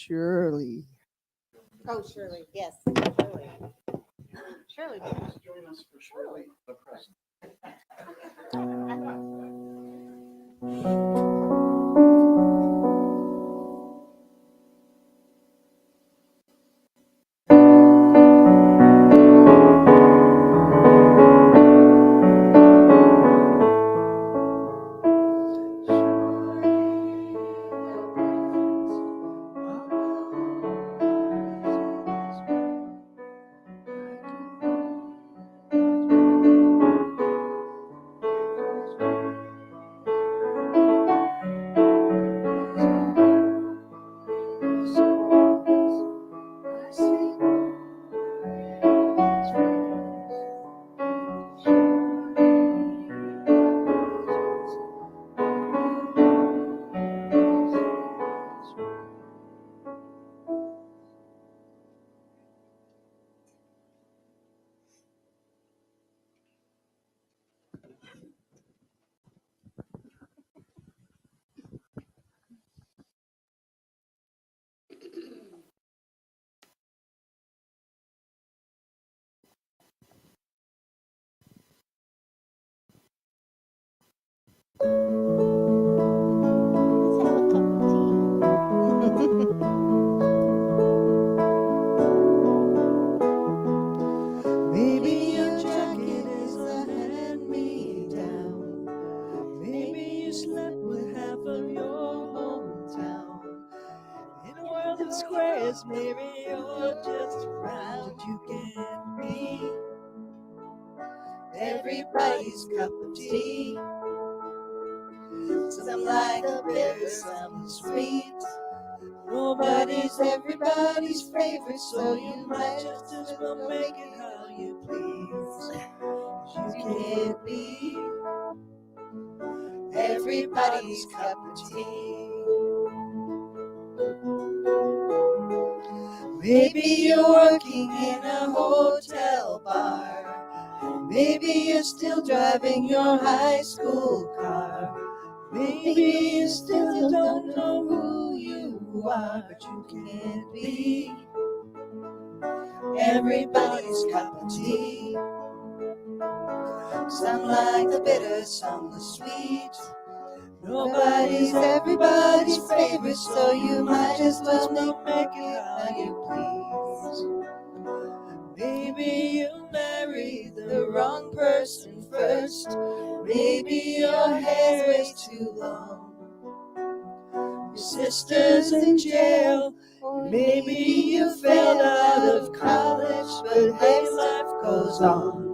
Shirley. Oh, Shirley, yes, Shirley. Shirley. Please join us for Shirley, the present. Let's have a cup of tea. Maybe your jacket is a hand-me-down. Maybe you slept with half of your hometown. In a world of squares, maybe you're just proud you can be everybody's cup of tea. Some like the bitter, some sweet. Nobody's everybody's favorite, so you might just as well make it how you please. You can't be everybody's cup of tea. Maybe you're working in a hotel bar. Maybe you're still driving your high school car. Maybe you still don't know who you are, but you can't be everybody's cup of tea. Some like the bitter, some the sweet. Nobody's everybody's favorite, so you might as well make it how you please. Maybe you married the wrong person first. Maybe your hair's way too long. Your sister's in jail. Maybe you failed out of college, but hey, life goes on.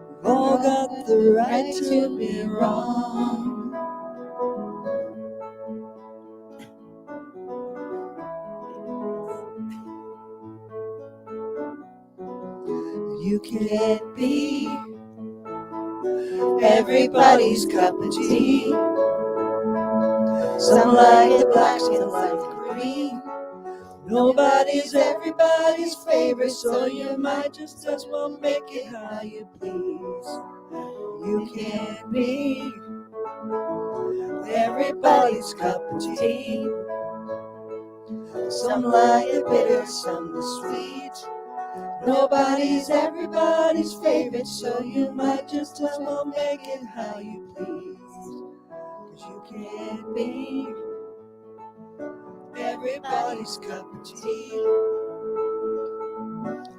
We've all got the right to be wrong. You can't be everybody's cup of tea. Some like the black, some like the green. Nobody's everybody's favorite, so you might just as well make it how you please. You can't be everybody's cup of tea. Some like the bitter, some the sweet. Nobody's everybody's favorite, so you might just as well make it how you please. 'Cause you can't be everybody's cup of tea.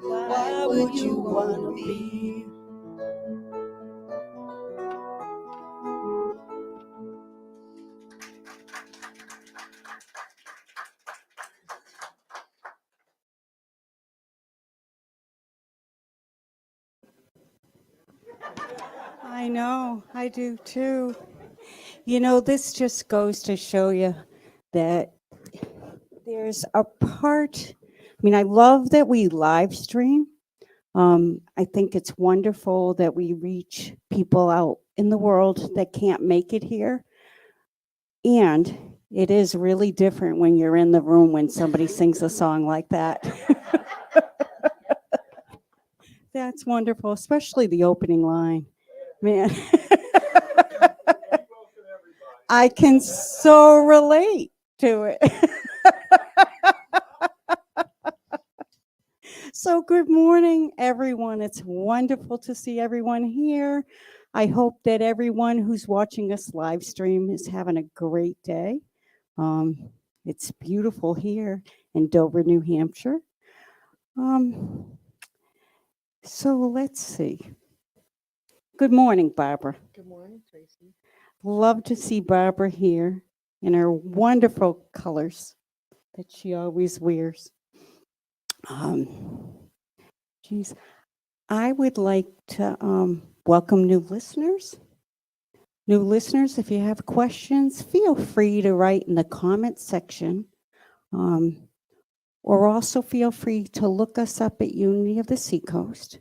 Why would you want to be? I know, I do too. You know, this just goes to show you that there's a part. I mean, I love that we live stream. I think it's wonderful that we reach people out in the world that can't make it here. And it is really different when you're in the room when somebody sings a song like that. That's wonderful, especially the opening line. Man, I can so relate to it. So, good morning, everyone. It's wonderful to see everyone here. I hope that everyone who's watching us live stream is having a great day. Um, it's beautiful here in Dover, New Hampshire. So, let's see. Good morning, Barbara. Good morning, Tracy. Love to see Barbara here in her wonderful colors that she always wears. Geez, I would like to welcome new listeners. New listeners, if you have questions, feel free to write in the comment section. Or also feel free to look us up at Unity of the Seacoast.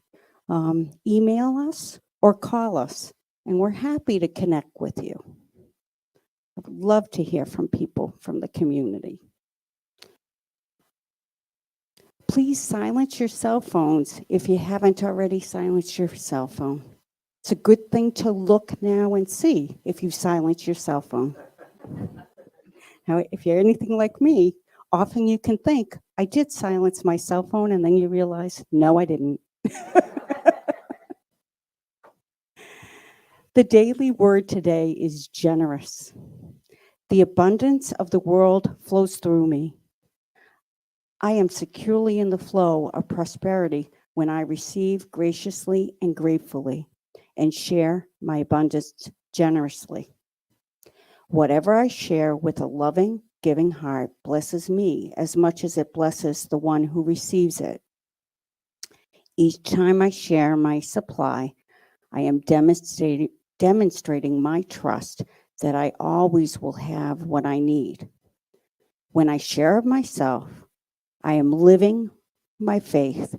Email us or call us, and we're happy to connect with you. I would love to hear from people from the community. Please silence your cell phones if you haven't already silenced your cell phone. It's a good thing to look now and see if you silence your cell phone. Now, if you're anything like me, often you can think, I did silence my cell phone, and then you realize, no, I didn't. The daily word today is generous. The abundance of the world flows through me. I am securely in the flow of prosperity when I receive graciously and gratefully and share my abundance generously. Whatever I share with a loving, giving heart blesses me as much as it blesses the one who receives it. Each time I share my supply, I am demonstrating my trust that I always will have what I need. When I share of myself, I am living my faith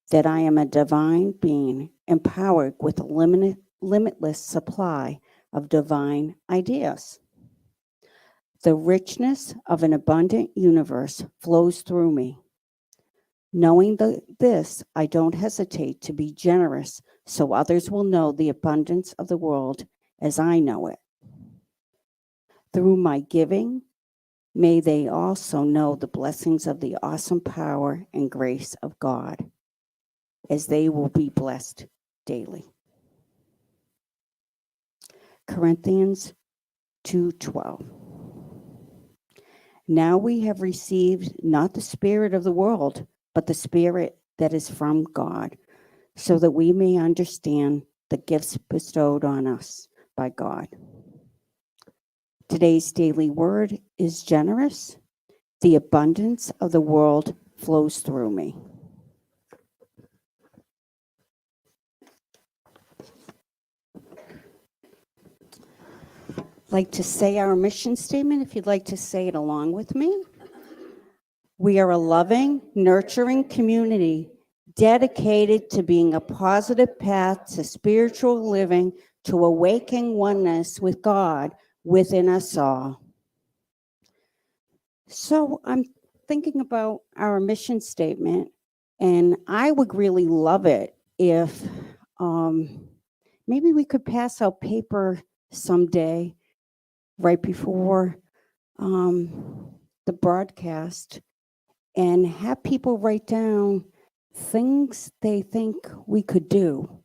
that I am a divine being empowered with a limitless supply of divine ideas. The richness of an abundant universe flows through me. Knowing this, I don't hesitate to be generous so others will know the abundance of the world as I know it. Through my giving, may they also know the blessings of the awesome power and grace of God, as they will be blessed daily. Corinthians 2:12. Now we have received not the spirit of the world, but the Spirit that is from God, so that we may understand the gifts bestowed on us by God. Today's daily word is generous. The abundance of the world flows through me. I'd like to say our mission statement, if you'd like to say it along with me. We are a loving, nurturing community dedicated to being a positive path to spiritual living, to awaken oneness with God within us all. So I'm thinking about our mission statement, and I would really love it if maybe we could pass out paper someday right before the broadcast and have people write down things they think we could do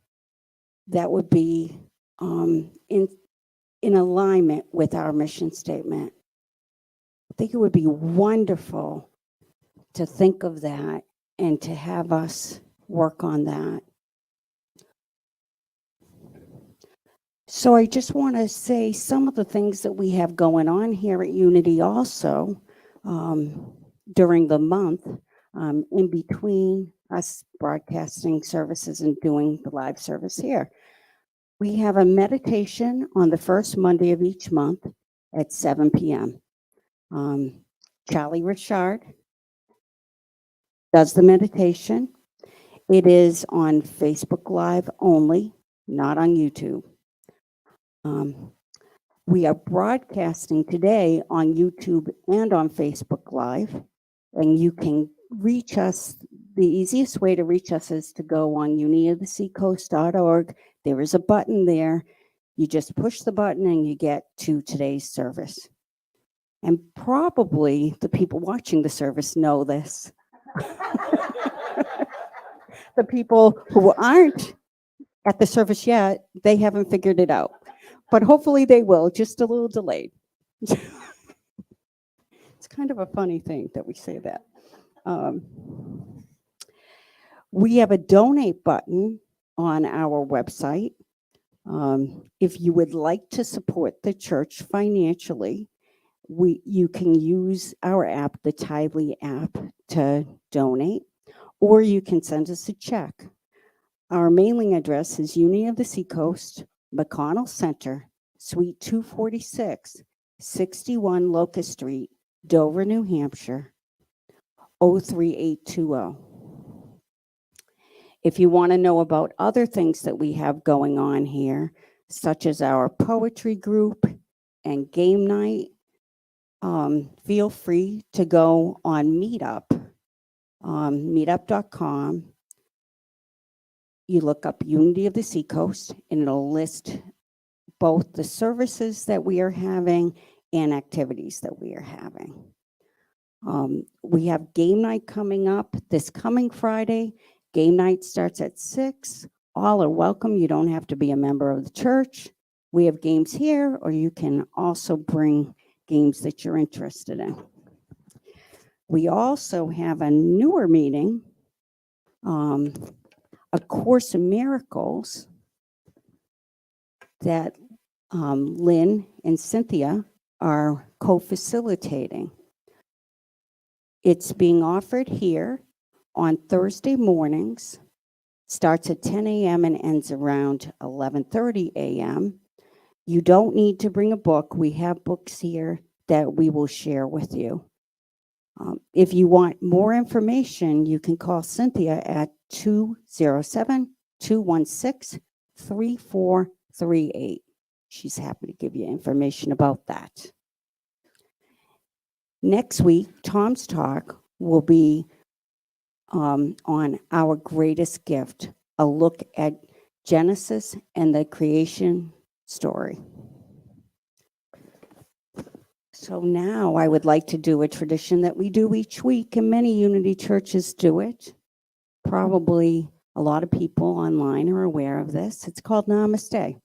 that would be in alignment with our mission statement. I think it would be wonderful to think of that and to have us work on that. So I just want to say some of the things that we have going on here at Unity also during the month, in between us broadcasting services and doing the live service here. We have a meditation on the first Monday of each month at 7 p.m. Charlie Richard does the meditation. It is on Facebook Live only, not on YouTube. We are broadcasting today on YouTube and on Facebook Live, and you can reach us. The easiest way to reach us is to go on unityoftheseacoast.org. There is a button there. You just push the button and you get to today's service. And probably the people watching the service know this. the people who aren't at the service yet, they haven't figured it out. But hopefully they will, just a little delayed. It's kind of a funny thing that we say that. We have a donate button on our website. If you would like to support the church financially, you can use our app, the Tidely app, to donate, or you can send us a check. Our mailing address is Union of the Seacoast, McConnell Center, Suite 246, 61 Locust Street, Dover, New Hampshire, 03820. If you want to know about other things that we have going on here, such as our poetry group and game night, feel free to go on Meetup, meetup.com. You look up Unity of the Seacoast, and it'll list both the services that we are having and activities that we are having. We have game night coming up this coming Friday. Game night starts at 6. All are welcome. You don't have to be a member of the church. We have games here, or you can also bring games that you're interested in. We also have a newer meeting, A Course in Miracles, that Lynn and Cynthia are co-facilitating. It's being offered here on Thursday mornings, starts at 10 a.m. and ends around 11:30 a.m. You don't need to bring a book. We have books here that we will share with you. If you want more information, you can call Cynthia at 207-216-3438. She's happy to give you information about that. Next week, Tom's talk will be on our greatest gift, a look at Genesis and the creation story. So now I would like to do a tradition that we do each week, and many Unity churches do it. Probably a lot of people online are aware of this. It's called Namaste.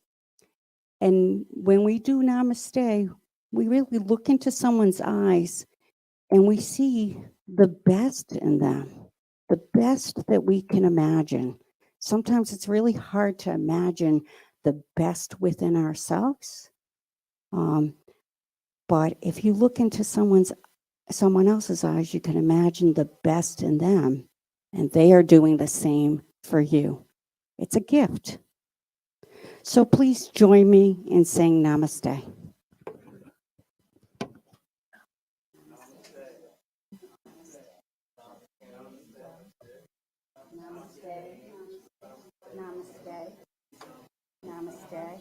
And when we do Namaste, we really look into someone's eyes and we see the best in them, the best that we can imagine. Sometimes it's really hard to imagine the best within ourselves. But if you look into someone else's eyes, you can imagine the best in them, and they are doing the same for you. It's a gift. So please join me in saying Namaste. Namaste. Namaste.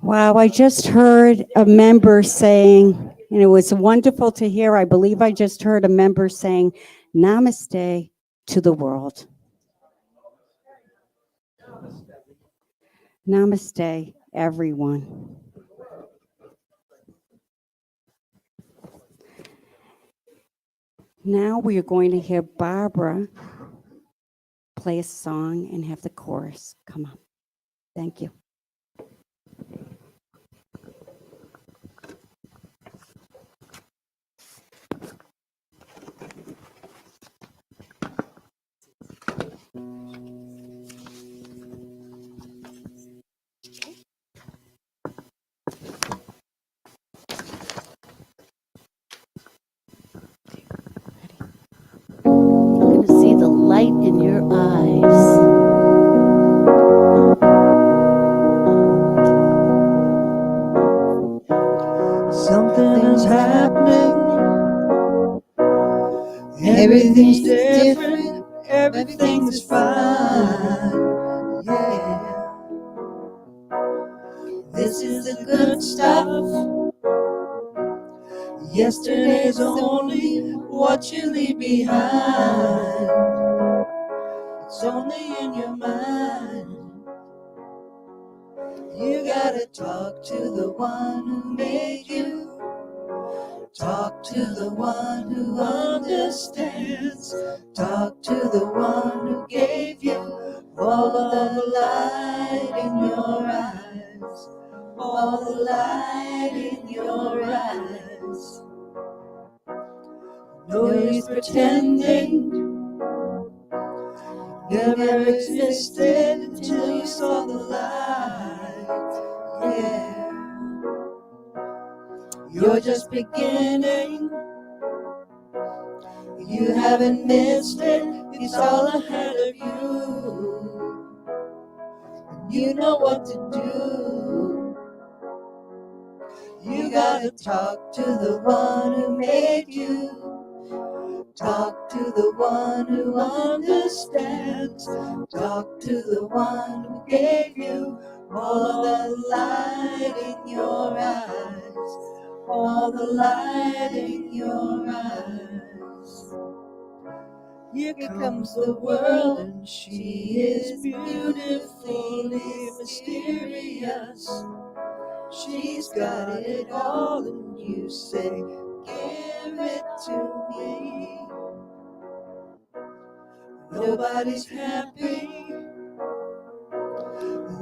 Wow, I just heard a member saying, and it was wonderful to hear, I believe I just heard a member saying, Namaste to the world. Namaste, everyone. Now we are going to hear Barbara play a song and have the chorus come up. Thank you. I'm going to see the light in your eyes. Something is happening. Everything's different. Everything's fine. Yeah. This is the good stuff. Yesterday's only what you leave behind. It's only in your mind. You gotta talk to the one who made you. Talk to the one who understands. Talk to the one who gave you all of the light in your eyes. All the light in your eyes. No use pretending never existed until you saw the light. Yeah, you're just beginning. You haven't missed it. It's all ahead of you. You know what to do. You gotta talk to the one who made you. Talk to the one who understands. Talk to the one who gave you all the light in your eyes. All the light in your eyes. Here comes the world, and she is beautifully mysterious. She's got it all, and you say, give it to me. Nobody's happy.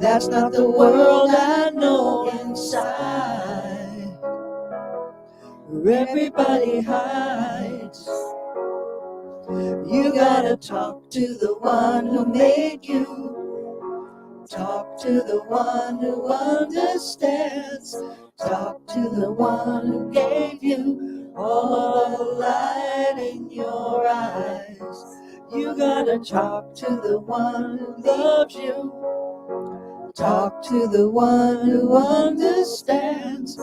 That's not the world I know inside, where everybody hides. You gotta talk to the one who made you. Talk to the one who understands. Talk to the one who gave you all the light in your eyes. You gotta talk to the one who loves you. Talk to the one who understands.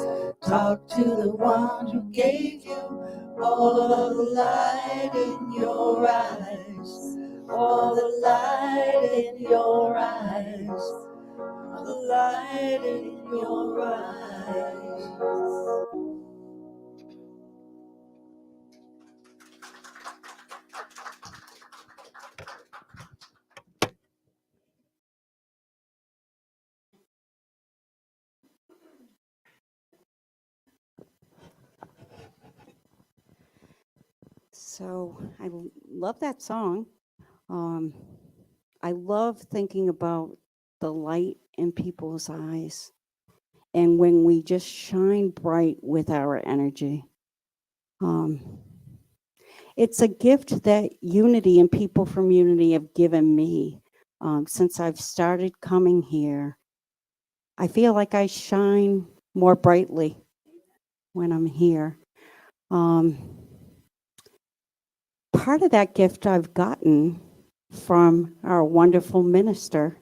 Talk to the one who gave you all the light in your eyes. All the light in your eyes. The light in your eyes. So I love that song. I love thinking about the light in people's eyes and when we just shine bright with our energy. It's a gift that Unity and people from Unity have given me since I've started coming here. I feel like I shine more brightly when I'm here. Part of that gift I've gotten from our wonderful minister.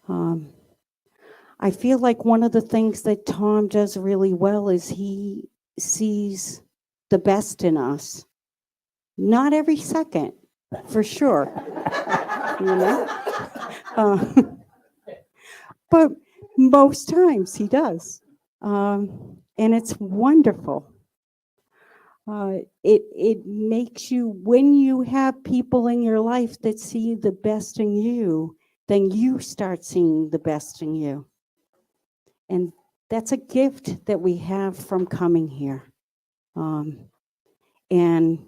I feel like one of the things that Tom does really well is he sees the best in us. Not every second, for sure. You know? But most times he does. And it's wonderful. It makes you, when you have people in your life that see the best in you, then you start seeing the best in you. And that's a gift that we have from coming here. And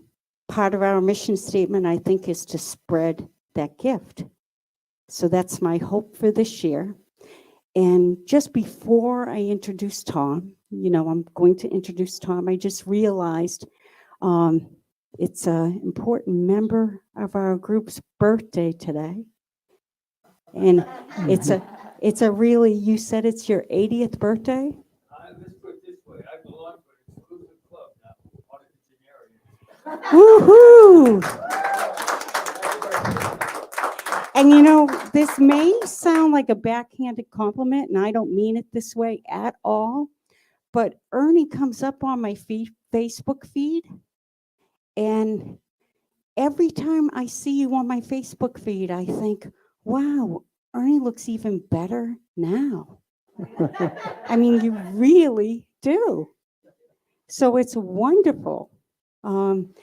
part of our mission statement, I think, is to spread that gift. So that's my hope for this year. And just before I introduce Tom, I'm going to introduce Tom. I just realized it's an important member of our group's birthday today. And it's a really, you said it's your 80th birthday? Let's put it this way, I belong to an exclusive club now, Octogenarian. Woohoo! And this may sound like a backhanded compliment, and I don't mean it this way at all, but Ernie comes up on my Facebook feed, and every time I see you on my Facebook feed, I think, wow, Ernie looks even better now. I mean, you really do. So it's wonderful. Um,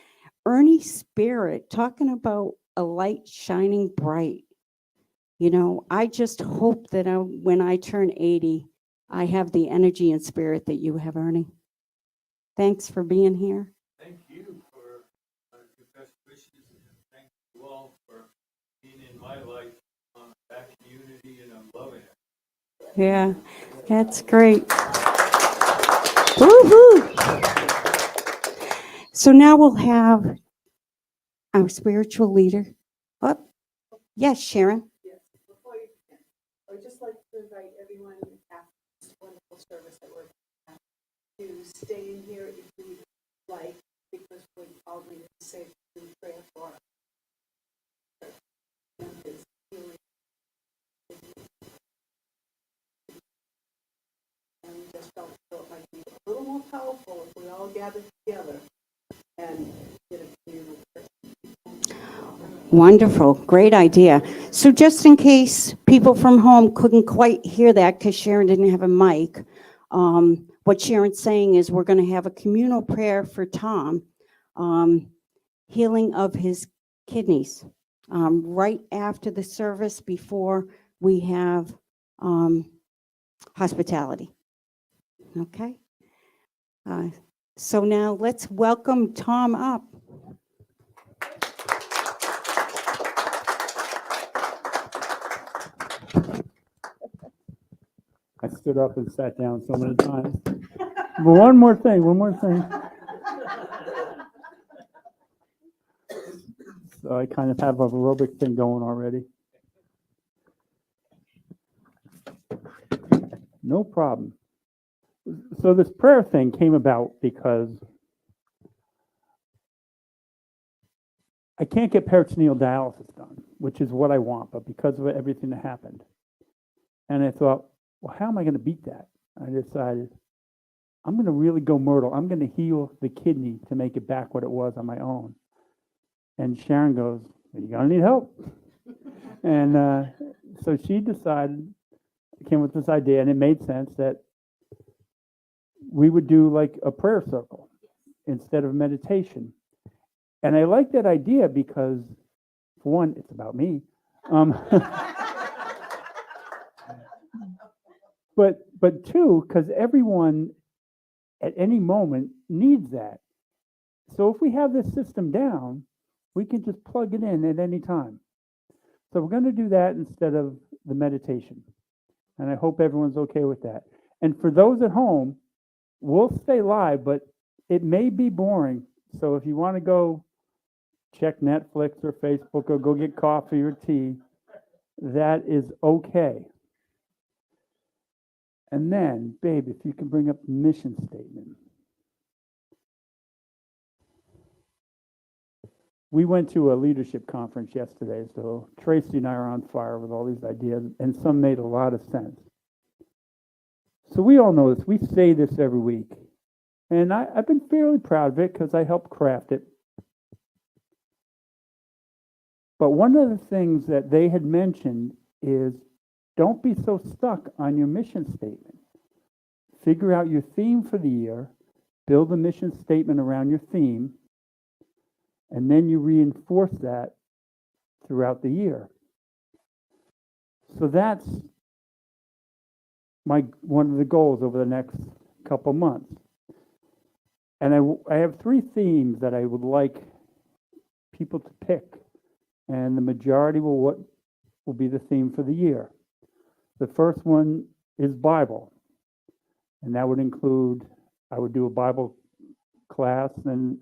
Ernie Spirit talking about a light shining bright. You know, I just hope that when I turn 80, I have the energy and spirit that you have, Ernie. Thanks for being here. Thank you for your best wishes, and thank you all for being in my life, back in unity, and I'm loving it. Yeah, that's great. Woohoo! So now we'll have our spiritual leader. Oh, yes, Sharon. Yes, before you begin, I would just like to invite everyone after this wonderful service that we're having to stay in here if you like, because we're probably safe to prayer for his healing. And we just felt it might be a little more powerful if we all gathered together and did a communal prayer. Wonderful, great idea. So just in case people from home couldn't quite hear that because Sharon didn't have a mic, what Sharon's saying is we're going to have a communal prayer for Tom, healing of his kidneys, right after the service before we have hospitality. Okay? So now let's welcome Tom up. I stood up and sat down so many times. But one more thing. So I kind of have a aerobic thing going already. No problem. So this prayer thing came about because I can't get peritoneal dialysis done, which is what I want, but because of everything that happened. And I thought, well, how am I going to beat that? I decided I'm going to really go Myrtle. I'm going to heal the kidney to make it back what it was on my own. And Sharon goes, you're going to need help. And so she decided, came with this idea, and it made sense that we would do like a prayer circle instead of meditation. And I like that idea because, for one, it's about me. But two, because everyone at any moment needs that. So if we have this system down, we can just plug it in at any time. So we're going to do that instead of the meditation. And I hope everyone's okay with that. And for those at home, we'll stay live, but it may be boring. So if you want to go check Netflix or Facebook or go get coffee or tea, that is okay. And then, babe, if you can bring up the mission statement. We went to a leadership conference yesterday, so Tracy and I are on fire with all these ideas, and some made a lot of sense. So we all know this. We say this every week. And I've been fairly proud of it because I helped craft it. But one of the things that they had mentioned is don't be so stuck on your mission statement. Figure out your theme for the year, build a mission statement around your theme, and then you reinforce that throughout the year. So that's one of the goals over the next couple months. And I have 3 themes that I would like people to pick, and the majority will be the theme for the year. The first one is Bible, and that would include, I would do a Bible class and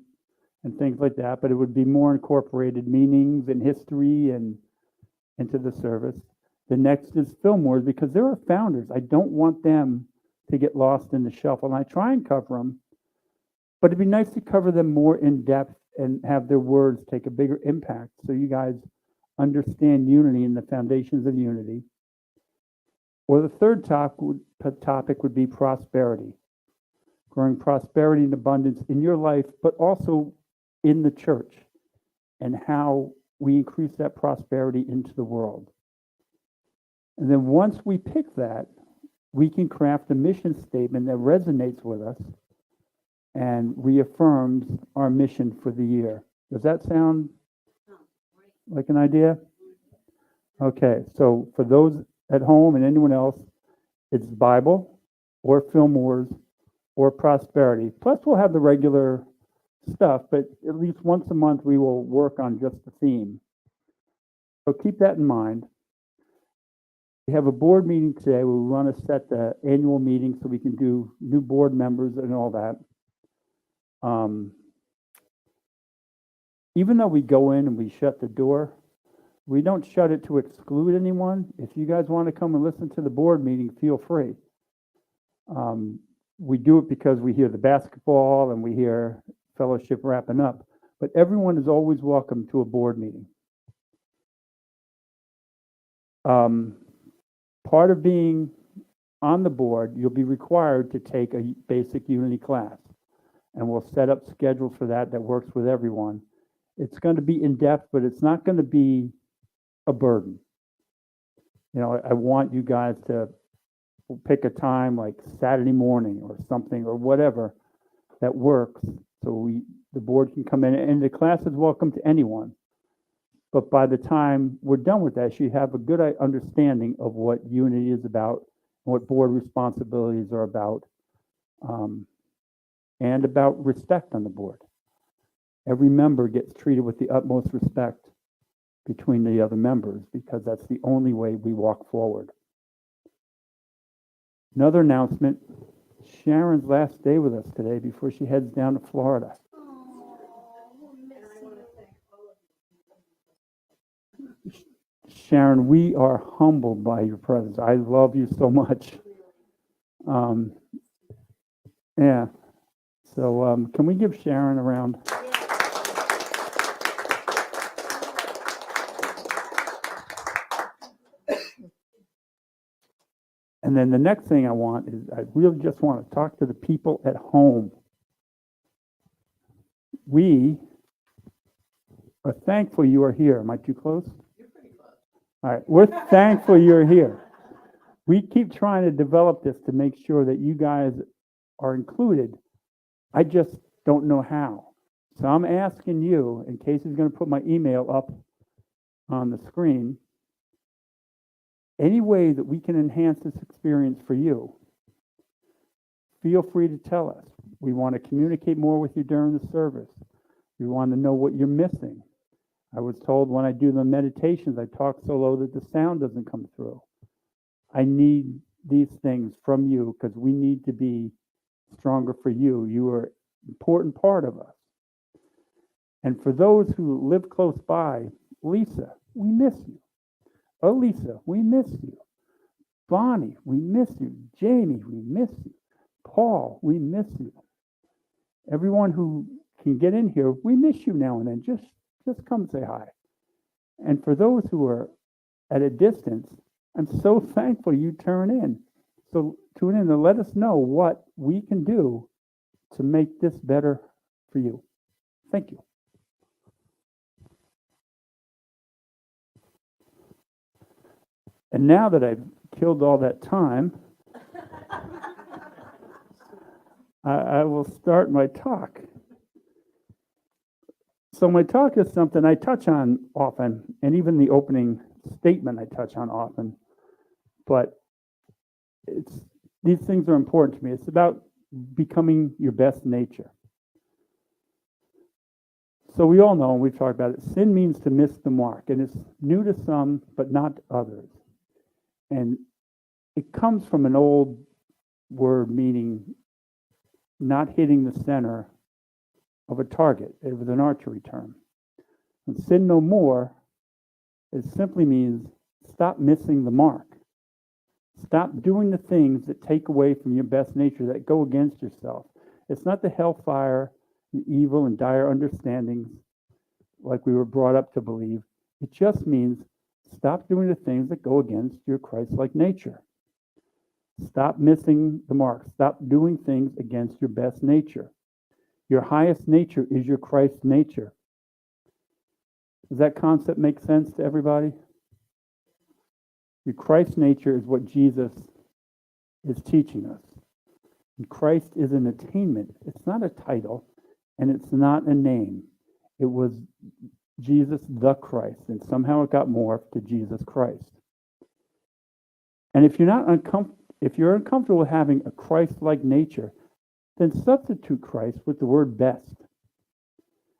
things like that, but it would be more incorporated meanings and history and into the service. The next is Fillmore's, because there are founders. I don't want them to get lost in the shuffle, and I try and cover them, but it'd be nice to cover them more in depth and have their words take a bigger impact so you guys understand unity and the foundations of unity. Or the third topic would be prosperity, growing prosperity and abundance in your life, but also in the church, and how we increase that prosperity into the world. And then once we pick that, we can craft a mission statement that resonates with us and reaffirms our mission for the year. Does that sound like an idea? Okay, so for those at home and anyone else, it's Bible or Film Wars or Prosperity. Plus, we'll have the regular stuff, but at least once a month we will work on just the theme. So keep that in mind. We have a board meeting today where we want to set the annual meeting so we can do new board members and all that. Even though we go in and we shut the door, we don't shut it to exclude anyone. If you guys want to come and listen to the board meeting, feel free. We do it because we hear the basketball and we hear fellowship wrapping up, but everyone is always welcome to a board meeting. Part of being on the board, you'll be required to take a basic Unity class, and we'll set up schedules for that works with everyone. It's going to be in-depth, but it's not going to be a burden. You know, I want you guys to pick a time like Saturday morning or something or whatever that works, so the board can come in, and the class is welcome to anyone. But by the time we're done with that, you have a good understanding of what Unity is about, and what board responsibilities are about, and about respect on the board. Every member gets treated with the utmost respect between the other members, because that's the only way we walk forward. Another announcement, Sharon's last day with us today before she heads down to Florida. Sharon, we are humbled by your presence. I love you so much. Yeah. So can we give Sharon a round? And then the next thing I want is I really just want to talk to the people at home. We are thankful you are here. Am I too close? You're pretty close. All right. We're thankful you're here. We keep trying to develop this to make sure that you guys are included. I just don't know how. So I'm asking you, in case he's going to put my email up on the screen, any way that we can enhance this experience for you, feel free to tell us. We want to communicate more with you during the service. We want to know what you're missing. I was told when I do the meditations, I talk so low that the sound doesn't come through. I need these things from you because we need to be stronger for you. You are an important part of us. And for those who live close by, Lisa, we miss you. Elisa, we miss you. Bonnie, we miss you. Jamie, we miss you. Paul, we miss you. Everyone who can get in here, we miss you now and then. Just come say hi. And for those who are at a distance, I'm so thankful you turn in. So tune in and let us know what we can do to make this better for you. Thank you. And now that I've killed all that time, I will start my talk. So my talk is something I touch on often, and even the opening statement I touch on often. But these things are important to me. It's about becoming your best nature. So we all know, and we've talked about it, sin means to miss the mark, and it's new to some, but not to others. And it comes from an old word meaning not hitting the center of a target. It was an archery term. And sin no more, it simply means stop missing the mark. Stop doing the things that take away from your best nature, that go against yourself. It's not the hellfire, the evil and dire understandings like we were brought up to believe. It just means stop doing the things that go against your Christ-like nature. Stop missing the mark. Stop doing things against your best nature. Your highest nature is your Christ nature. Does that concept make sense to everybody? Your Christ nature is what Jesus is teaching us. And Christ is an attainment. It's not a title, and it's not a name. It was Jesus the Christ, and somehow it got morphed to Jesus Christ. And if you're uncomfortable with having a Christ-like nature, then substitute Christ with the word best.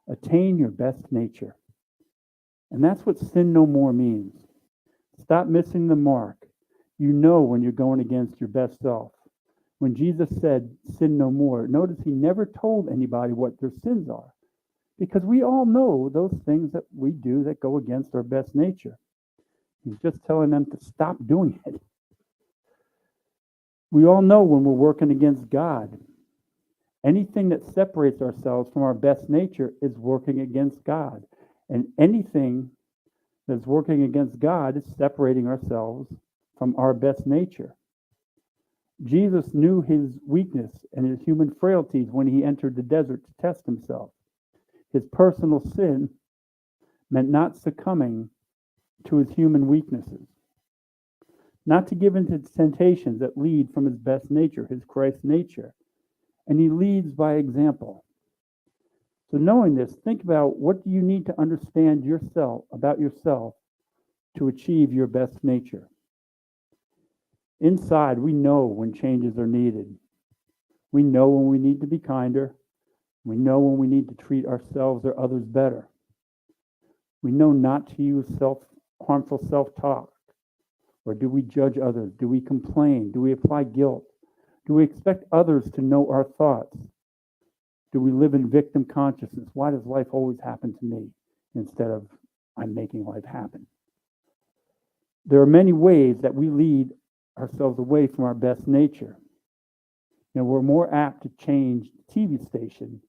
Attain your best nature. And that's what sin no more means. Stop missing the mark. You know when you're going against your best self. When Jesus said, sin no more, notice he never told anybody what their sins are. Because we all know those things that we do that go against our best nature. He's just telling them to stop doing it. We all know when we're working against God. Anything that separates ourselves from our best nature is working against God. And anything that's working against God is separating ourselves from our best nature. Jesus knew his weakness and his human frailties when he entered the desert to test himself. His personal sin meant not succumbing to his human weaknesses, not to give in to temptations that lead from his best nature, his Christ nature. And he leads by example. So knowing this, think about what do you need to understand about yourself to achieve your best nature. Inside, we know when changes are needed. We know when we need to be kinder. We know when we need to treat ourselves or others better. We know not to use harmful self-talk. Or do we judge others? Do we complain? Do we apply guilt? Do we expect others to know our thoughts? Do we live in victim consciousness? Why does life always happen to me instead of I'm making life happen? There are many ways that we lead ourselves away from our best nature. We're more apt to change the TV station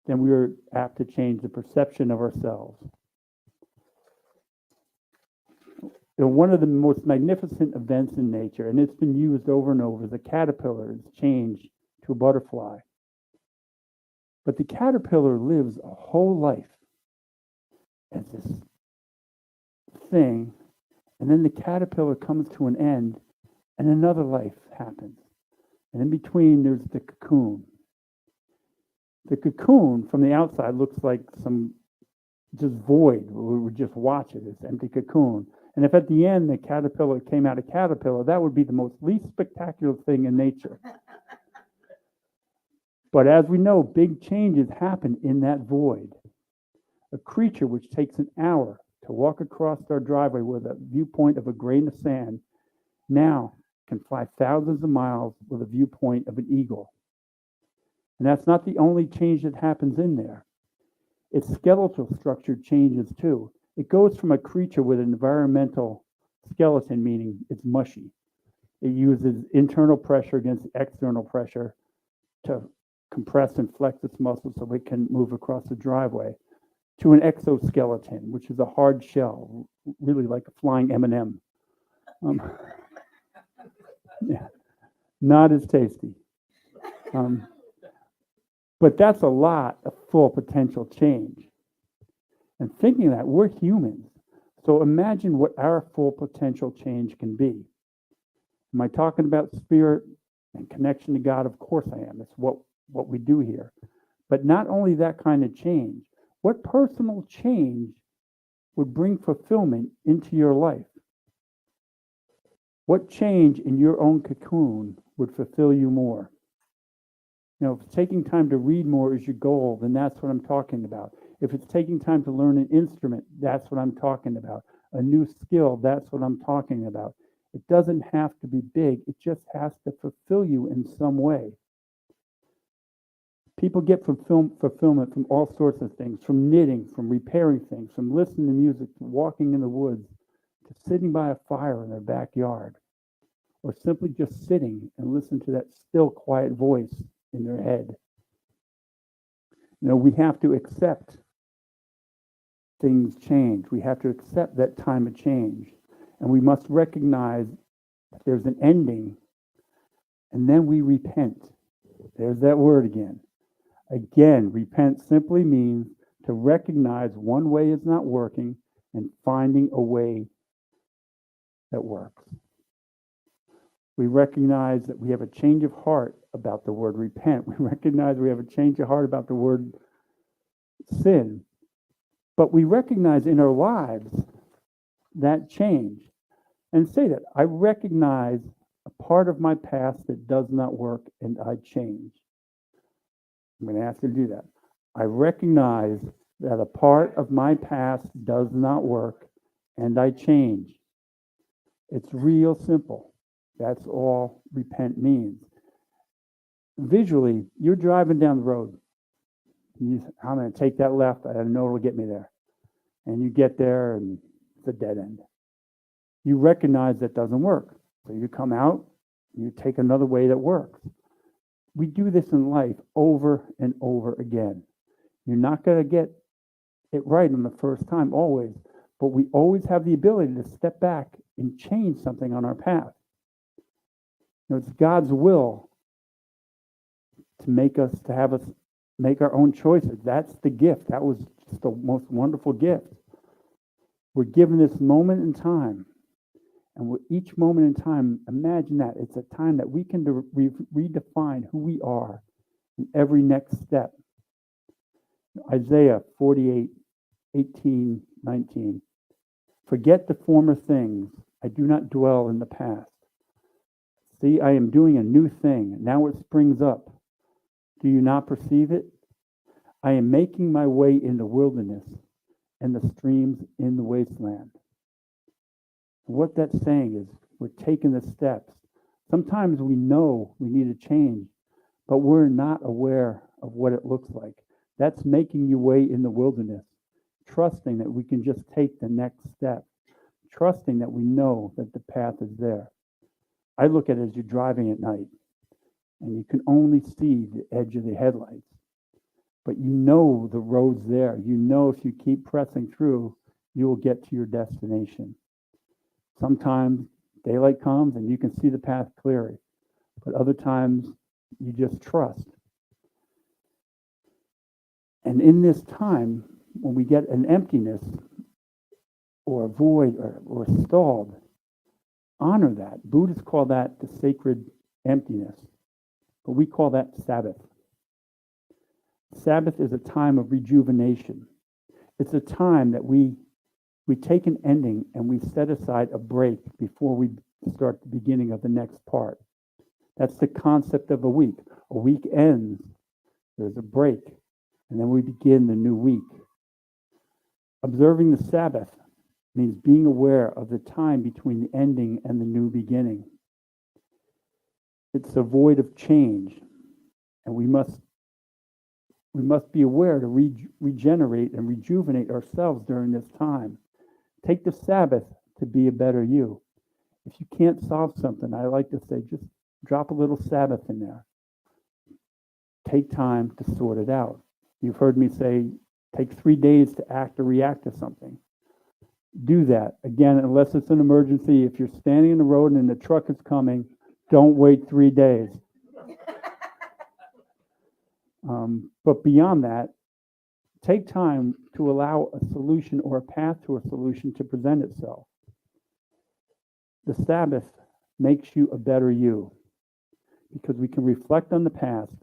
than we are apt to change the perception of ourselves. One of the most magnificent events in nature, and it's been used over and over, is a caterpillar is changed to a butterfly. But the caterpillar lives a whole life as this thing, and then the caterpillar comes to an end, and another life happens. And in between, there's the cocoon. The cocoon from the outside looks like some just void. We would just watch it, this empty cocoon. And if at the end the caterpillar came out a caterpillar, that would be the most least spectacular thing in nature. But as we know, big changes happen in that void. A creature which takes an hour to walk across our driveway with a viewpoint of a grain of sand now can fly thousands of miles with a viewpoint of an eagle. And that's not the only change that happens in there. Its skeletal structure changes too. It goes from a creature with an environmental skeleton, meaning it's mushy. It uses internal pressure against external pressure to compress and flex its muscles so it can move across the driveway, to an exoskeleton, which is a hard shell, really like a flying M&M. Yeah, not as tasty. But that's a lot of full potential change. And thinking that, we're humans. So imagine what our full potential change can be. Am I talking about spirit and connection to God? Of course I am. It's what we do here. But not only that kind of change, what personal change would bring fulfillment into your life? What change in your own cocoon would fulfill you more? If taking time to read more is your goal, then that's what I'm talking about. If it's taking time to learn an instrument, that's what I'm talking about. A new skill, that's what I'm talking about. It doesn't have to be big. It just has to fulfill you in some way. People get fulfillment from all sorts of things, from knitting, from repairing things, from listening to music, to walking in the woods, to sitting by a fire in their backyard, or simply just sitting and listen to that still, quiet voice in their head. We have to accept things change. We have to accept that time of change. And we must recognize that there's an ending, and then we repent. There's that word again. Again, repent simply means to recognize one way is not working and finding a way that works. We recognize that we have a change of heart about the word repent. We recognize we have a change of heart about the word sin. But we recognize in our lives that change and say that I recognize a part of my past that does not work and I change. I'm going to ask you to do that. I recognize that a part of my past does not work and I change. It's real simple. That's all repent means. Visually, you're driving down the road. I'm going to take that left. I know it'll get me there. And you get there and it's a dead end. You recognize that doesn't work. So you come out, you take another way that works. We do this in life over and over again. You're not going to get it right on the first time, always. But we always have the ability to step back and change something on our path. You know, it's God's will to have us make our own choices. That's the gift. That was just the most wonderful gift. We're given this moment in time. And with each moment in time, imagine that. It's a time that we can redefine who we are in every next step. Isaiah 48, 18, 19. Forget the former things. I do not dwell in the past. See, I am doing a new thing. Now it springs up. Do you not perceive it? I am making my way in the wilderness and the streams in the wasteland. What that's saying is we're taking the steps. Sometimes we know we need to change, but we're not aware of what it looks like. That's making your way in the wilderness, trusting that we can just take the next step, trusting that we know that the path is there. I look at it as you're driving at night, and you can only see the edge of the headlights, but you know the road's there. You know if you keep pressing through, you will get to your destination. Sometimes daylight comes and you can see the path clearly, but other times you just trust. And in this time, when we get an emptiness or a void or stalled, honor that. Buddhists call that the sacred emptiness, but we call that Sabbath. Sabbath is a time of rejuvenation. It's a time that we take an ending and we set aside a break before we start the beginning of the next part. That's the concept of a week. A week ends, there's a break, and then we begin the new week. Observing the Sabbath means being aware of the time between the ending and the new beginning. It's a void of change, and we must be aware to regenerate and rejuvenate ourselves during this time. Take the Sabbath to be a better you. If you can't solve something, I like to say just drop a little Sabbath in there. Take time to sort it out. You've heard me say, take 3 days to act or react to something. Do that. Again, unless it's an emergency, if you're standing in the road and the truck is coming, don't wait 3 days. But beyond that, take time to allow a solution or a path to a solution to present itself. The Sabbath makes you a better you because we can reflect on the past,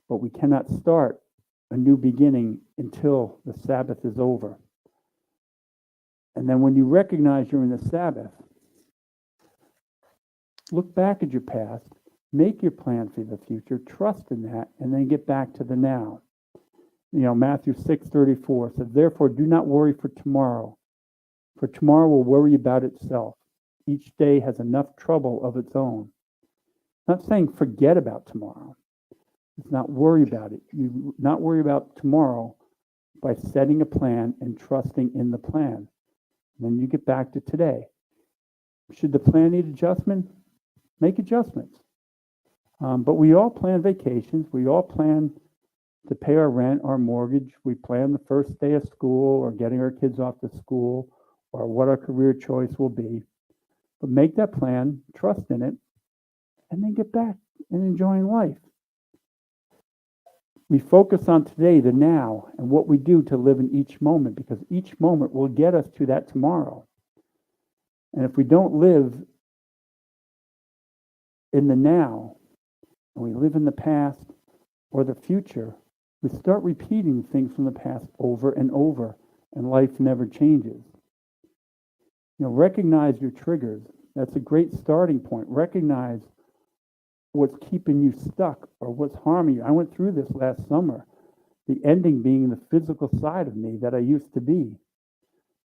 but we cannot start a new beginning until the Sabbath is over. And then when you recognize you're in the Sabbath, look back at your past, make your plan for the future, trust in that, and then get back to the now. You know, Matthew 6:34 says, therefore do not worry for tomorrow will worry about itself. Each day has enough trouble of its own. Not saying forget about tomorrow. It's not worry about it. You not worry about tomorrow by setting a plan and trusting in the plan. And then you get back to today. Should the plan need adjustment? Make adjustments. But we all plan vacations. We all plan to pay our rent, our mortgage. We plan the first day of school or getting our kids off to school or what our career choice will be. But make that plan, trust in it, and then get back and enjoying life. We focus on today, the now, and what we do to live in each moment, because each moment will get us to that tomorrow. And if we don't live in the now, and we live in the past or the future, we start repeating things from the past over and over, and life never changes. Recognize your triggers. That's a great starting point. Recognize what's keeping you stuck or what's harming you. I went through this last summer, the ending being the physical side of me that I used to be.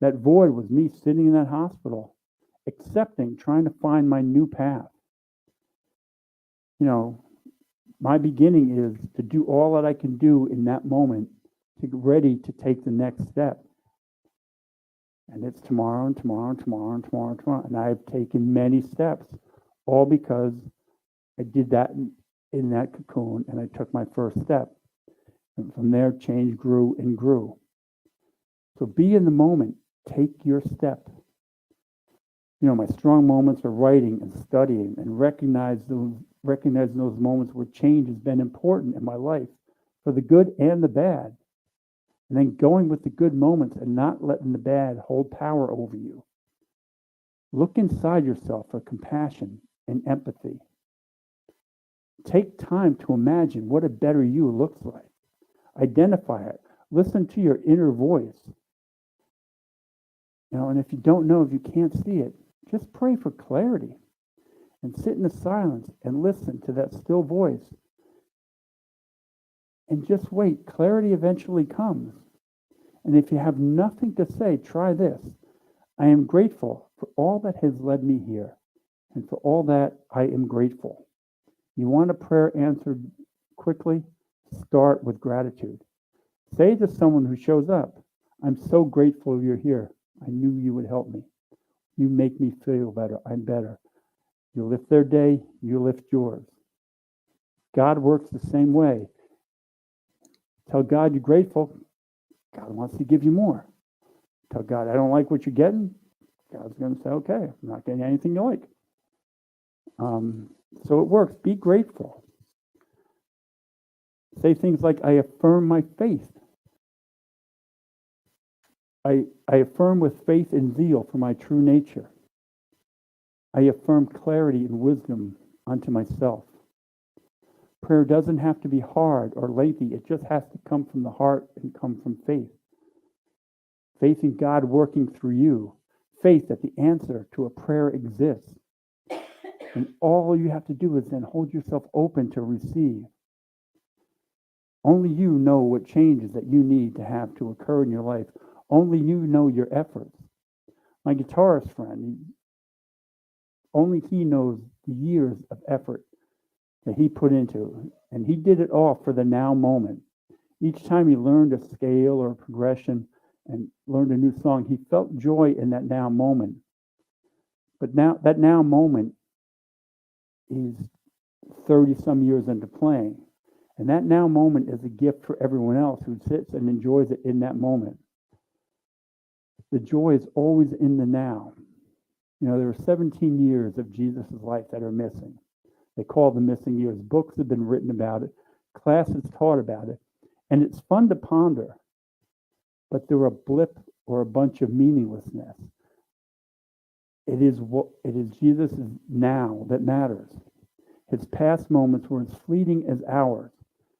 That void was me sitting in that hospital, accepting, trying to find my new path. My beginning is to do all that I can do in that moment to get ready to take the next step. And it's tomorrow and tomorrow and tomorrow and tomorrow and tomorrow. And I've taken many steps, all because I did that in that cocoon and I took my first step. And from there, change grew and grew. So be in the moment, take your step. My strong moments are writing and studying and recognizing those moments where change has been important in my life for the good and the bad. And then going with the good moments and not letting the bad hold power over you. Look inside yourself for compassion and empathy. Take time to imagine what a better you looks like. Identify it. Listen to your inner voice. And if you don't know, if you can't see it, just pray for clarity and sit in the silence and listen to that still voice. And just wait. Clarity eventually comes. And if you have nothing to say, try this. I am grateful for all that has led me here, and for all that I am grateful. You want a prayer answered quickly? Start with gratitude. Say to someone who shows up, I'm so grateful you're here. I knew you would help me. You make me feel better. I'm better. You lift their day, you lift yours. God works the same way. Tell God you're grateful. God wants to give you more. Tell God, I don't like what you're getting. God's going to say, okay, I'm not getting anything you like. So it works. Be grateful. Say things like, I affirm my faith. I affirm with faith and zeal for my true nature. I affirm clarity and wisdom unto myself. Prayer doesn't have to be hard or lengthy. It just has to come from the heart and come from faith. Faith in God working through you. Faith that the answer to a prayer exists. And all you have to do is then hold yourself open to receive. Only you know what changes that you need to have to occur in your life. Only you know your efforts. My guitarist friend, only he knows the years of effort that he put into it. And he did it all for the now moment. Each time he learned a scale or a progression and learned a new song, he felt joy in that now moment. But now that now moment is 30 some years into playing. And that now moment is a gift for everyone else who sits and enjoys it in that moment. The joy is always in the now. There are 17 years of Jesus' life that are missing. They call them missing years. Books have been written about it. Classes taught about it. And it's fun to ponder. But they're a blip or a bunch of meaninglessness. It is Jesus' now that matters. His past moments were as fleeting as ours.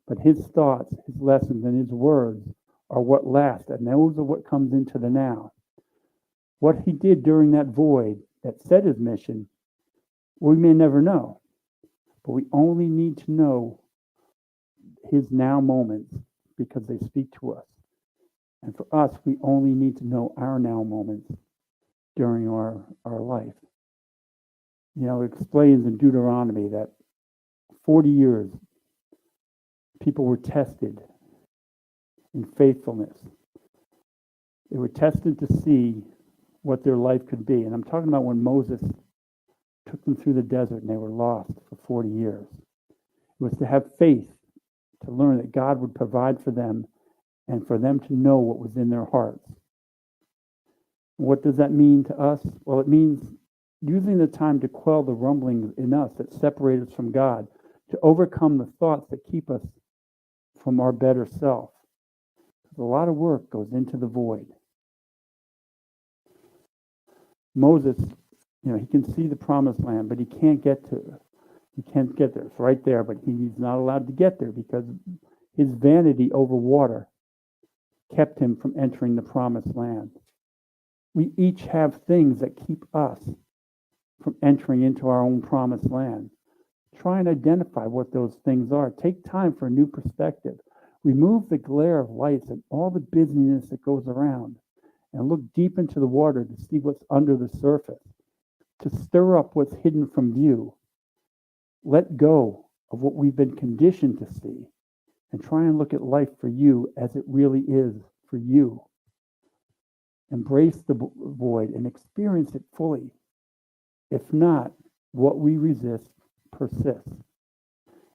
But his thoughts, his lessons, and his words are what last. And those are what comes into the now. What he did during that void that set his mission, we may never know. But we only need to know his now moments because they speak to us. And for us, we only need to know our now moments during our life. It explains in Deuteronomy that 40 years people were tested in faithfulness. They were tested to see what their life could be. And I'm talking about when Moses took them through the desert and they were lost for 40 years. It was to have faith, to learn that God would provide for them and for them to know what was in their hearts. What does that mean to us? Well, it means using the time to quell the rumblings in us that separate us from God, to overcome the thoughts that keep us from our better self. A lot of work goes into the void. Moses, he can see the promised land, but he can't get to He can't get there. It's right there, but he's not allowed to get there because his vanity over water kept him from entering the promised land. We each have things that keep us from entering into our own promised land. Try and identify what those things are. Take time for a new perspective. Remove the glare of lights and all the busyness that goes around and look deep into the water to see what's under the surface, to stir up what's hidden from view. Let go of what we've been conditioned to see and try and look at life for you as it really is for you. Embrace the void and experience it fully. If not, what we resist persists.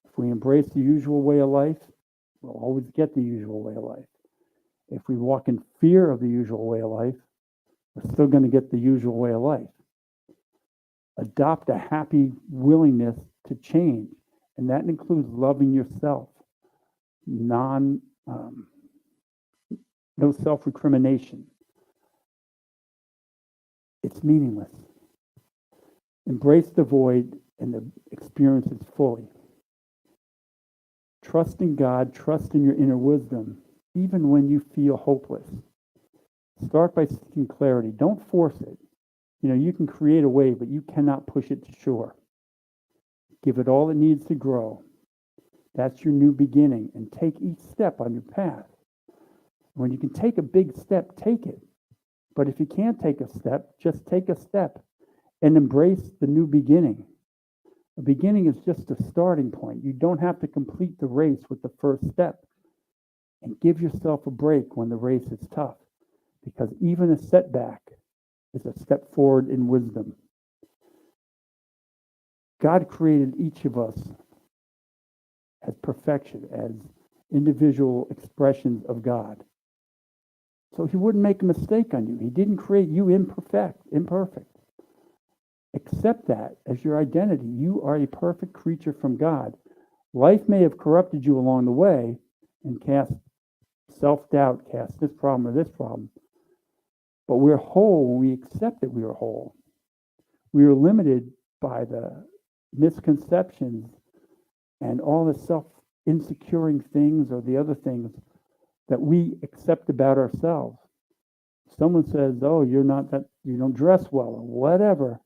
If we embrace the usual way of life, we'll always get the usual way of life. If we walk in fear of the usual way of life, we're still going to get the usual way of life. Adopt a happy willingness to change, and that includes loving yourself. No self-recrimination. It's meaningless. Embrace the void and the experience it fully. Trust in God, trust in your inner wisdom, even when you feel hopeless. Start by seeking clarity. Don't force it. You can create a way, but you cannot push it to shore. Give it all it needs to grow. That's your new beginning, and take each step on your path. When you can take a big step, take it. But if you can't take a step, just take a step and embrace the new beginning. A beginning is just a starting point. You don't have to complete the race with the first step. And give yourself a break when the race is tough, because even a setback is a step forward in wisdom. God created each of us as perfection, as individual expressions of God. So he wouldn't make a mistake on you. He didn't create you imperfect. Accept that as your identity. You are a perfect creature from God. Life may have corrupted you along the way and cast self-doubt, cast this problem or this problem. But we're whole when we accept that we are whole. We are limited by the misconceptions and all the self-insecuring things or the other things that we accept about ourselves. Someone says, oh, you're not that, you don't dress well, or whatever.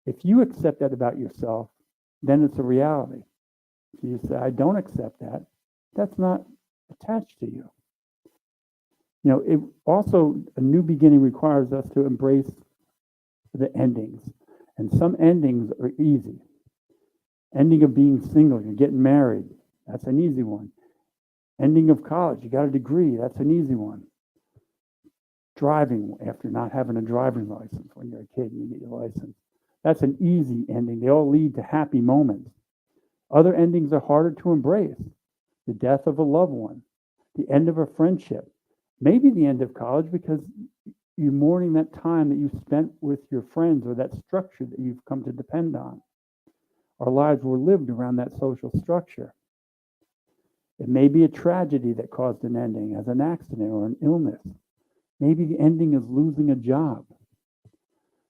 If you accept that about yourself, then it's a reality. If you say, I don't accept that, that's not attached to you. It also, a new beginning requires us to embrace the endings. And some endings are easy. Ending of being single, you're getting married, that's an easy one. Ending of college, you got a degree, that's an easy one. Driving after not having a driving license when you're a kid and you get your license, that's an easy ending. They all lead to happy moments. Other endings are harder to embrace. The death of a loved one, the end of a friendship, maybe the end of college because you're mourning that time that you spent with your friends or that structure that you've come to depend on. Our lives were lived around that social structure. It may be a tragedy that caused an ending, as an accident or an illness. Maybe the ending is losing a job.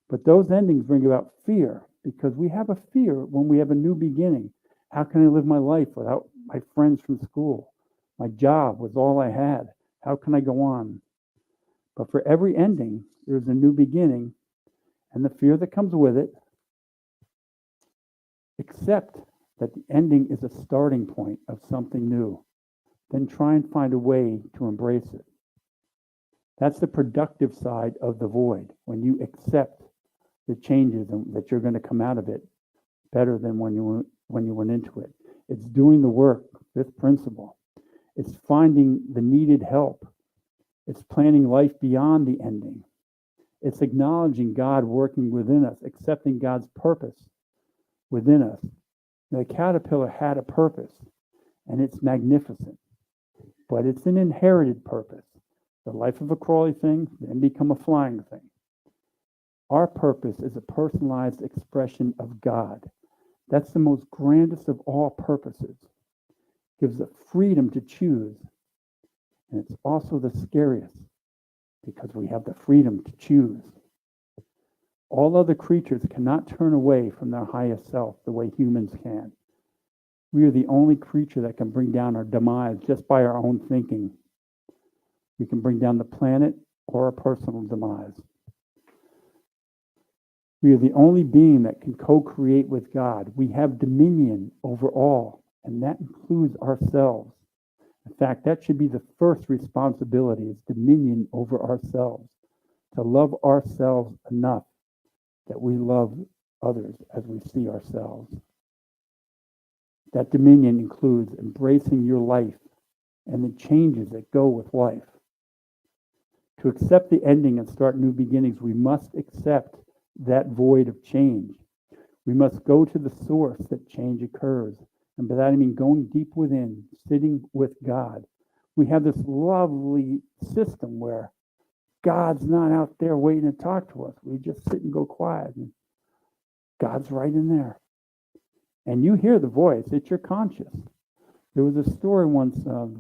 But those endings bring about fear because we have a fear when we have a new beginning. How can I live my life without my friends from school? My job was all I had. How can I go on? But for every ending, there's a new beginning, and the fear that comes with it. Accept that the ending is a starting point of something new. Then try and find a way to embrace it. That's the productive side of the void, when you accept the changes and that you're going to come out of it better than when you went into it. It's doing the work, fifth principle. It's finding the needed help. It's planning life beyond the ending. It's acknowledging God working within us, accepting God's purpose within us. The caterpillar had a purpose, and it's magnificent, but it's an inherited purpose. The life of a crawly thing then become a flying thing. Our purpose is a personalized expression of God. That's the most grandest of all purposes. Gives us freedom to choose. And it's also the scariest because we have the freedom to choose. All other creatures cannot turn away from their highest self the way humans can. We are the only creature that can bring down our demise just by our own thinking. We can bring down the planet or our personal demise. We are the only being that can co-create with God. We have dominion over all, and that includes ourselves. In fact, that should be the first responsibility, is dominion over ourselves, to love ourselves enough that we love others as we see ourselves. That dominion includes embracing your life and the changes that go with life. To accept the ending and start new beginnings, we must accept that void of change. We must go to the source that change occurs. And by that I mean going deep within, sitting with God. We have this lovely system where God's not out there waiting to talk to us. We just sit and go quiet, and God's right in there. And you hear the voice, it's your conscience. There was a story once of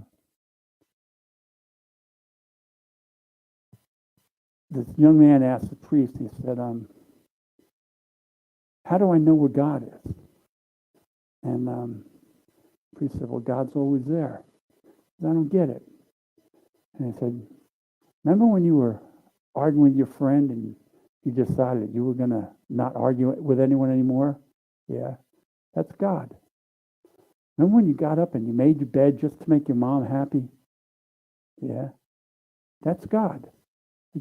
this young man asked the priest, he said, how do I know where God is? And the priest said, well, God's always there. I don't get it. And he said, remember when you were arguing with your friend and you decided you were going to not argue with anyone anymore? Yeah, that's God. Remember when you got up and you made your bed just to make your mom happy? Yeah, that's God.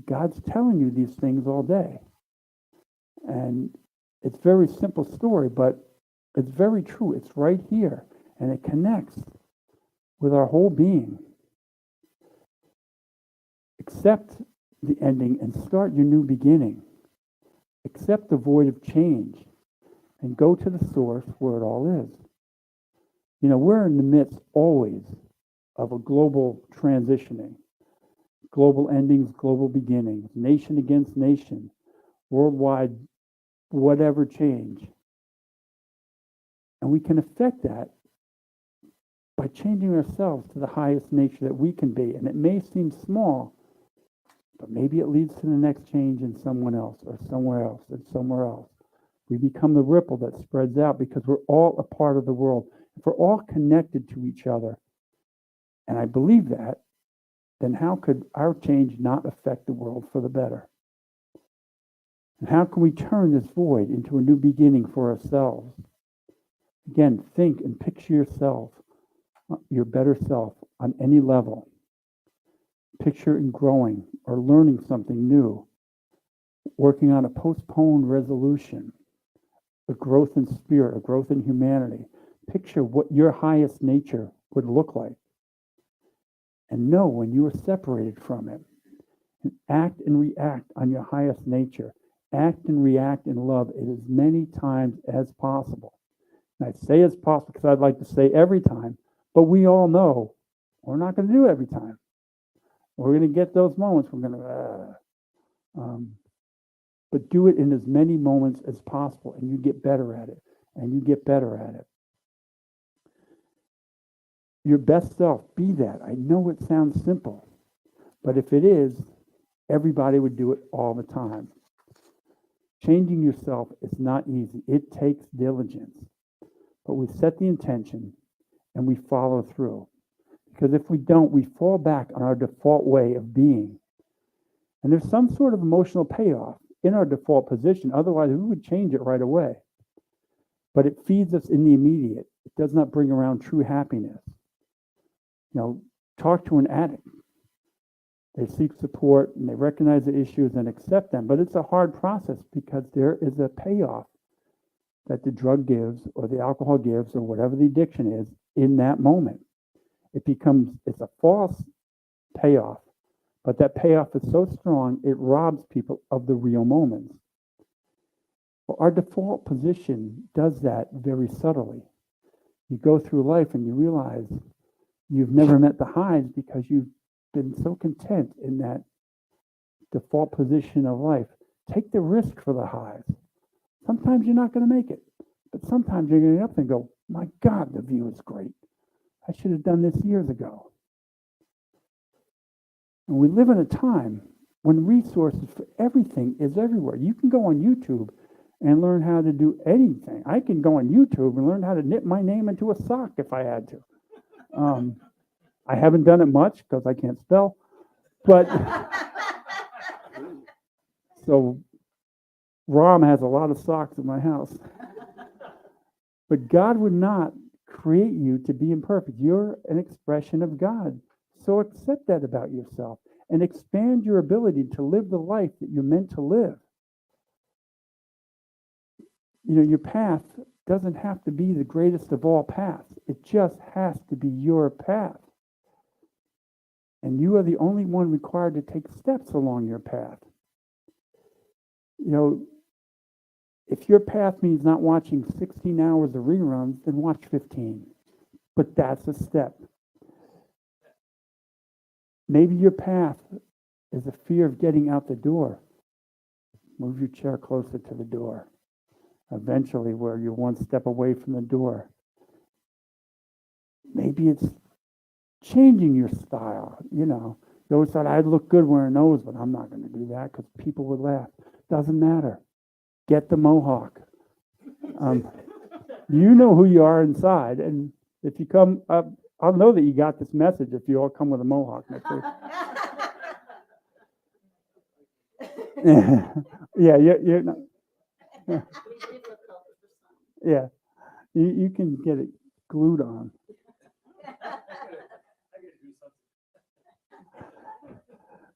God's telling you these things all day. And it's a very simple story, but it's very true. It's right here, and it connects with our whole being. Accept the ending and start your new beginning. Accept the void of change and go to the source where it all is. You know, we're in the midst always of a global transitioning, global endings, global beginnings, nation against nation, worldwide, whatever change. And we can affect that by changing ourselves to the highest nature that we can be. And it may seem small, but maybe it leads to the next change in someone else or somewhere else and somewhere else. We become the ripple that spreads out because we're all a part of the world. If we're all connected to each other, and I believe that, then how could our change not affect the world for the better? And how can we turn this void into a new beginning for ourselves? Again, think and picture yourself, your better self, on any level. Picture in growing or learning something new, working on a postponed resolution, a growth in spirit, a growth in humanity. Picture what your highest nature would look like. And know when you are separated from it. And act and react on your highest nature. Act and react in love it as many times as possible. And I say as possible because I'd like to say every time, but we all know we're not going to do it every time. We're going to get those moments. We're going to, but do it in as many moments as possible, and you get better at it, and you get better at it. Your best self, be that. I know it sounds simple, but if it is, everybody would do it all the time. Changing yourself is not easy. It takes diligence, but we set the intention and we follow through. Because if we don't, we fall back on our default way of being. And there's some sort of emotional payoff in our default position. Otherwise, we would change it right away. But it feeds us in the immediate. It does not bring around true happiness. You know, talk to an addict. They seek support and they recognize the issues and accept them. But it's a hard process because there is a payoff that the drug gives or the alcohol gives or whatever the addiction is in that moment. It's a false payoff, but that payoff is so strong, it robs people of the real moments. Well, our default position does that very subtly. You go through life and you realize you've never met the highs because you've been so content in that default position of life. Take the risk for the highs. Sometimes you're not going to make it, but sometimes you're going to get up and go, my God, the view is great. I should have done this years ago. And we live in a time when resources for everything is everywhere. You can go on YouTube and learn how to do anything. I can go on YouTube and learn how to knit my name into a sock if I had to. I haven't done it much because I can't spell, but so Rom has a lot of socks in my house. But God would not create you to be imperfect. You're an expression of God. So accept that about yourself and expand your ability to live the life that you're meant to live. You know, your path doesn't have to be the greatest of all paths. It just has to be your path. And you are the only one required to take steps along your path. You know, if your path means not watching 16 hours of reruns, then watch 15. But that's a step. Maybe your path is a fear of getting out the door. Move your chair closer to the door. Eventually, where you're one step away from the door. Maybe it's changing your style. You know, you always thought I'd look good wearing those, but I'm not going to do that because people would laugh. Doesn't matter. Get the mohawk. You know who you are inside, and if you come up, I'll know that you got this message if you all come with a mohawk next week. Yeah, you're not. Yeah, you can get it glued on.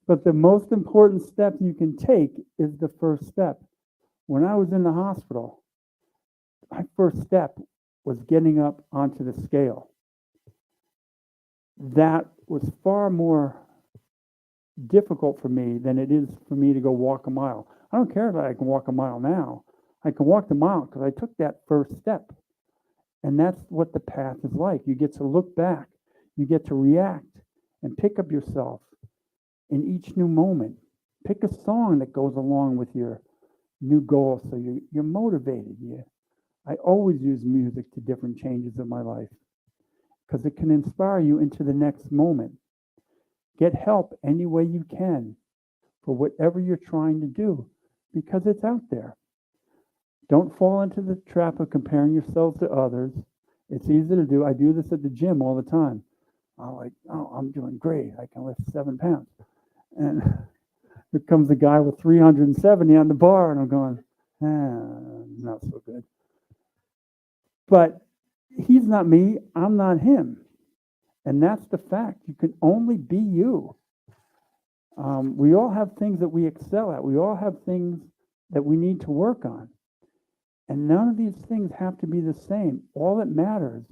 But the most important step you can take is the first step. When I was in the hospital, my first step was getting up onto the scale. That was far more difficult for me than it is for me to go walk a mile. I don't care that I can walk a mile now. I can walk the mile because I took that first step. And that's what the path is like. You get to look back. You get to react and pick up yourself in each new moment. Pick a song that goes along with your new goal so you're motivated. I always use music to different changes in my life because it can inspire you into the next moment. Get help any way you can for whatever you're trying to do because it's out there. Don't fall into the trap of comparing yourself to others. It's easy to do. I do this at the gym all the time. I'm doing great. I can lift 7 pounds. And here comes a guy with 370 on the bar, and I'm going, not so good. But he's not me. I'm not him. And that's the fact. You can only be you. We all have things that we excel at. We all have things that we need to work on. And none of these things have to be the same. All that matters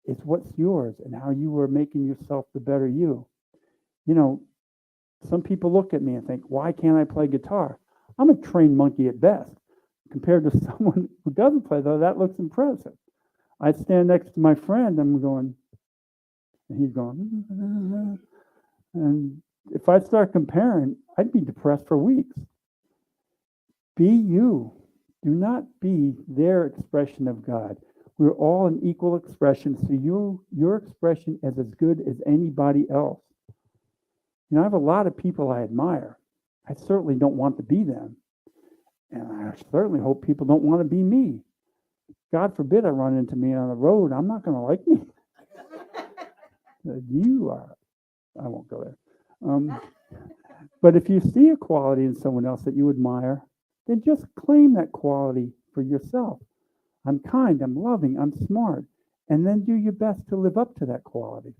is what's yours and how you are making yourself the better you. You know, some people look at me and think, why can't I play guitar? I'm a trained monkey at best. Compared to someone who doesn't play, though, that looks impressive. I stand next to my friend, I'm going, and he's going, and if I start comparing, I'd be depressed for weeks. Be you. Do not be their expression of God. We're all an equal expression, so your expression is as good as anybody else. You know, I have a lot of people I admire. I certainly don't want to be them. And I certainly hope people don't want to be me. God forbid I run into me on the road. I'm not going to like me. You are. I won't go there. But if you see a quality in someone else that you admire, then just claim that quality for yourself. I'm kind, I'm loving, I'm smart. And then do your best to live up to that quality.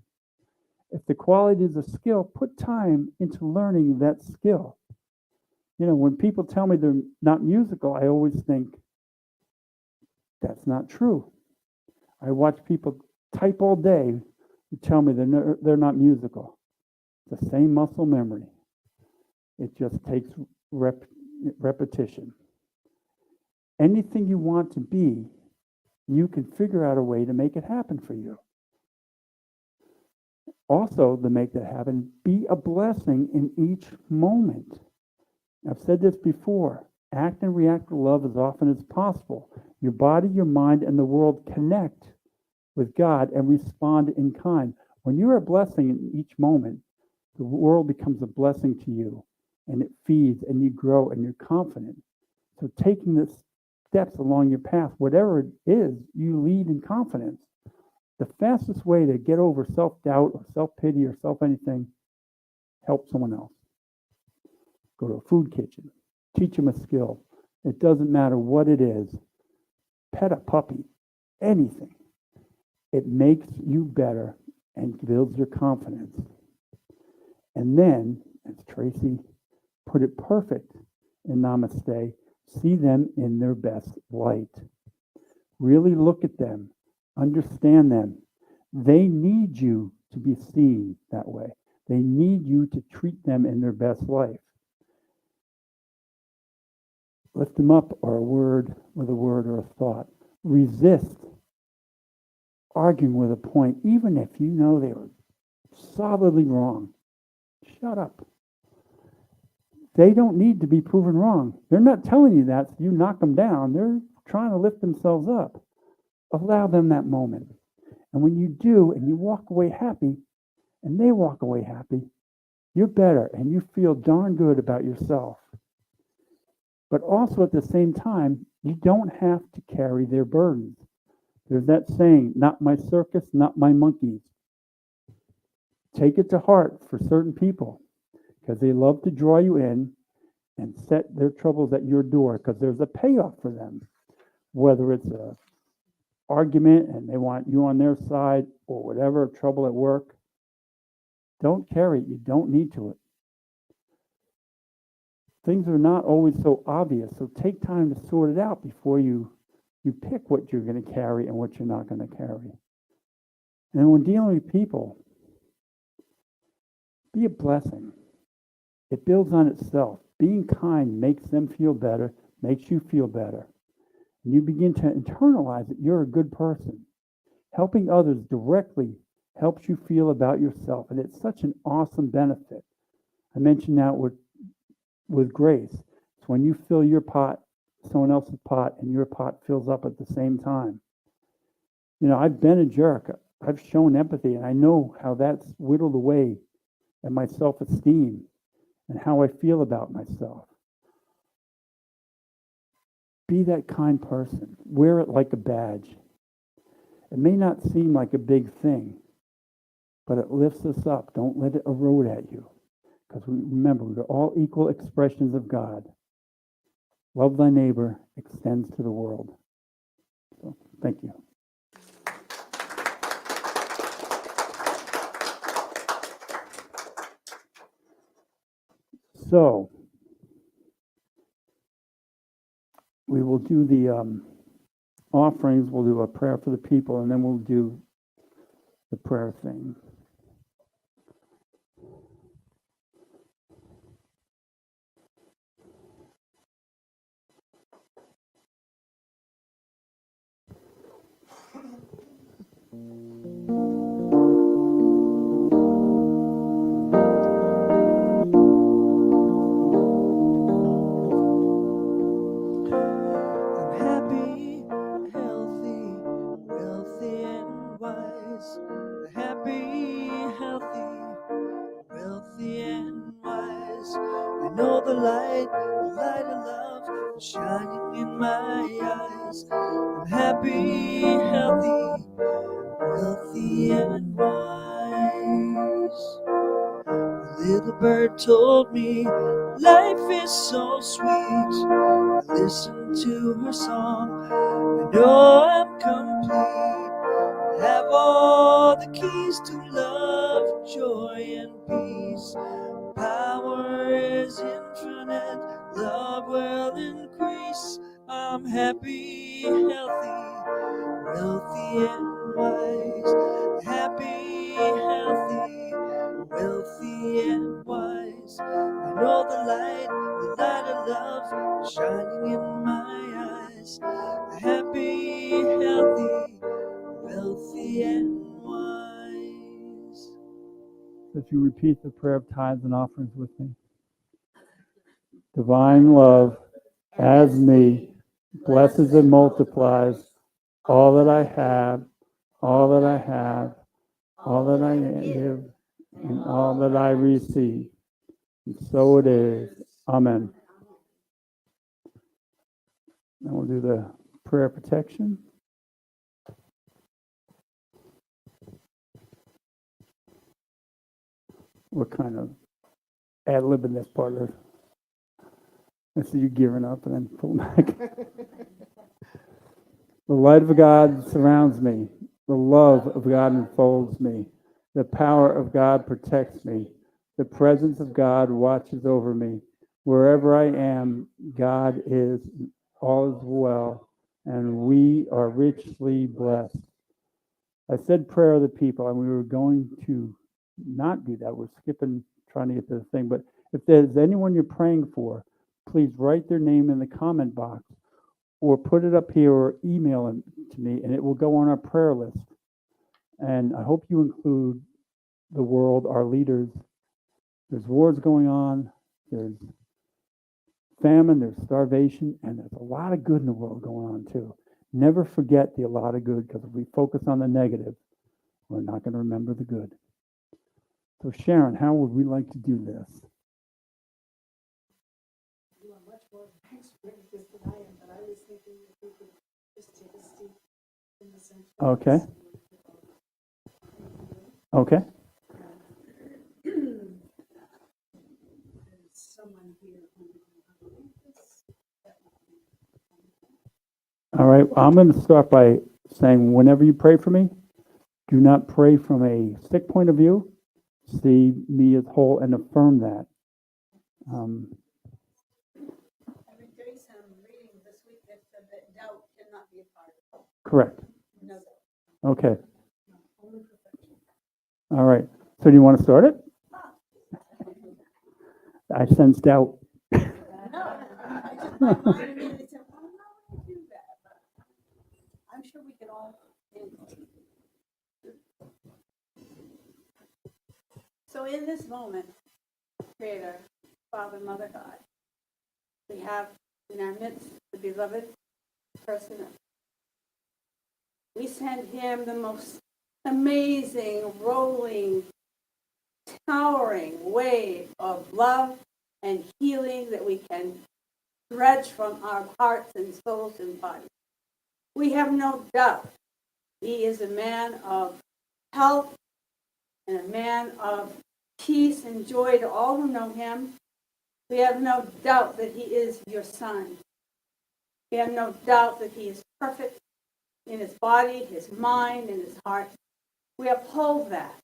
If the quality is a skill, put time into learning that skill. You know, when people tell me they're not musical, I always think, that's not true. I watch people type all day who tell me they're not musical. It's the same muscle memory. It just takes repetition. Anything you want to be, you can figure out a way to make it happen for you. Also, to make that happen, be a blessing in each moment. I've said this before. Act and react with love as often as possible. Your body, your mind, and the world connect with God and respond in kind. When you're a blessing in each moment, the world becomes a blessing to you. and it feeds and you grow and you're confident. So taking the steps along your path, whatever it is, you lead in confidence. The fastest way to get over self-doubt or self-pity or self-anything, help someone else. Go to a food kitchen, teach them a skill. It doesn't matter what it is. Pet a puppy, anything. It makes you better and builds your confidence. And then, as Tracy put it perfect in Namaste, see them in their best light. Really look at them, understand them. They need you to be seen that way. They need you to treat them in their best life. Lift them up or a word with a word or a thought. Resist arguing with a point, even if you know they were solidly wrong. Shut up. They don't need to be proven wrong. They're not telling you that so you knock them down. They're trying to lift themselves up. Allow them that moment. And when you do and you walk away happy and they walk away happy, you're better and you feel darn good about yourself. But also at the same time, you don't have to carry their burdens. There's that saying, not my circus, not my monkeys. Take it to heart for certain people because they love to draw you in and set their troubles at your door because there's a payoff for them, whether it's a argument and they want you on their side or whatever, trouble at work. Don't carry it. You don't need to. Things are not always so obvious, so take time to sort it out before you pick what you're going to carry and what you're not going to carry. And when dealing with people, be a blessing. It builds on itself. Being kind makes them feel better, makes you feel better. And you begin to internalize that you're a good person. Helping others directly helps you feel about yourself, and it's such an awesome benefit. I mentioned that with grace. It's when you fill your pot, someone else's pot, and your pot fills up at the same time. You know, I've been a jerk. I've shown empathy, and I know how that's whittled away at my self-esteem and how I feel about myself. Be that kind person. Wear it like a badge. It may not seem like a big thing, but it lifts us up. Don't let it erode at you. Because remember, we're all equal expressions of God. Love thy neighbor extends to the world. So, thank you. So, we will do the offerings. We'll do a prayer for the people, and then we'll do the prayer thing. I'm happy, healthy, wealthy, and wise. Happy, healthy, wealthy, and wise. I know the light of love is shining in my eyes. I'm happy, healthy, wealthy, and wise. A little bird told me life is so sweet. I listen to her song. I know I'm complete. I have all the keys to love, joy, and peace. Power is infinite, love will increase. I'm happy, healthy, wealthy, and wise. Happy, healthy, wealthy, and wise. I know the light of love is shining in my eyes. Happy, healthy, wealthy, and wise. If you repeat the prayer of tithes and offerings with me. Divine love, as me, blesses and multiplies all that I have, all that I have, all that I give, and all that I receive. And so it is. Amen. Now we'll do the prayer of protection. We're kind of ad-libbing this part of it. I see you gearing up and then pull back. The light of God surrounds me. The love of God enfolds me. The power of God protects me. The presence of God watches over me. Wherever I am, God is, all is well, and we are richly blessed. I said prayer of the people, and we were going to not do that. We're skipping, trying to get to the thing. But if there's anyone you're praying for, please write their name in the comment box or put it up here or email it to me, and it will go on our prayer list. And I hope you include the world, our leaders. There's wars going on, there's famine, there's starvation, and there's a lot of good in the world going on too. Never forget the a lot of good, because if we focus on the negative, we're not going to remember the good. So Sharon, how would we like to do this? You are much more experienced than I am, but I was thinking if we could just take a seat in the center. Okay. Okay. There's someone here who would know how to read this. That would be All right. I'm going to start by saying whenever you pray for me, do not pray from a sick point of view. See me as whole and affirm that. Every case I'm reading this week that said that doubt cannot be a part of it. Correct. No doubt. Okay. No, only perfection. All right. So do you want to start it? I sense doubt. No, I just, my mind immediately said, well, how would I do that? But I'm sure we can all handle it. So in this moment, Creator, Father, Mother, God, we have in our midst the beloved person. We send him the most amazing, rolling, towering wave of love and healing that we can dredge from our hearts and souls and bodies. We have no doubt he is a man of health and a man of peace and joy to all who know him. We have no doubt that he is your son. We have no doubt that he is perfect in his body, his mind, and his heart. We uphold that.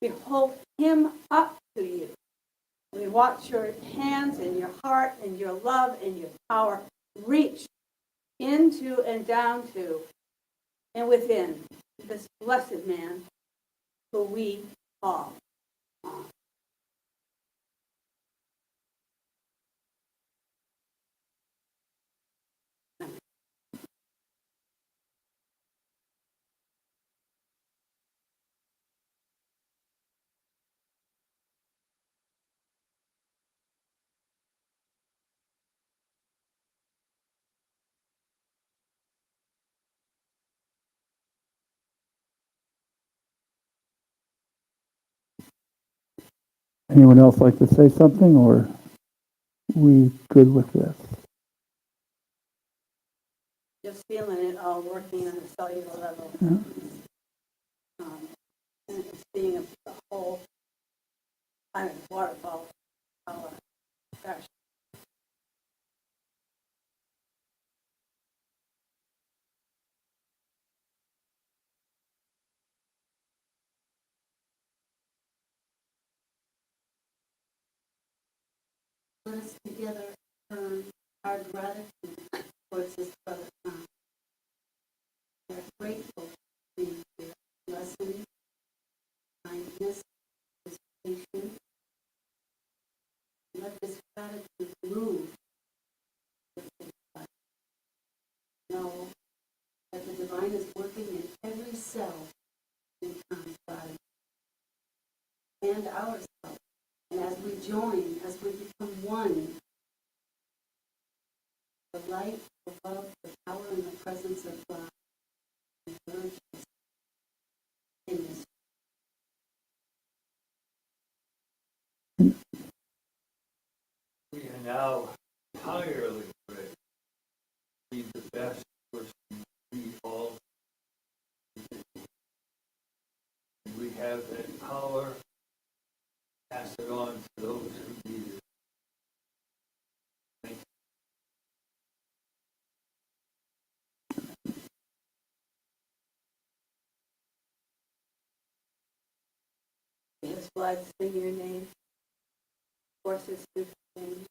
We hold him up to you. We watch your hands and your heart and your love and your power reach into and down to and within this blessed man who we call on. Anyone else like to say something, or we good with this? Just feeling it all working on a cellular level. Yeah. And it's being a whole kind of waterfall power. Gosh. Let us together turn our gratitude towards this brother Tom. We are grateful for your blessing, kindness, his patience. Let this gratitude move with his life. Know that the divine is working in every cell in Tom's body and ours. And as we join, as we become one, the light, the love, the power, and the presence of God emerges in this. and now entirely pray. Be the best person we all. We have that power. Pass it on to those who need it. Thank His blood, sing your name. Forces through the pain.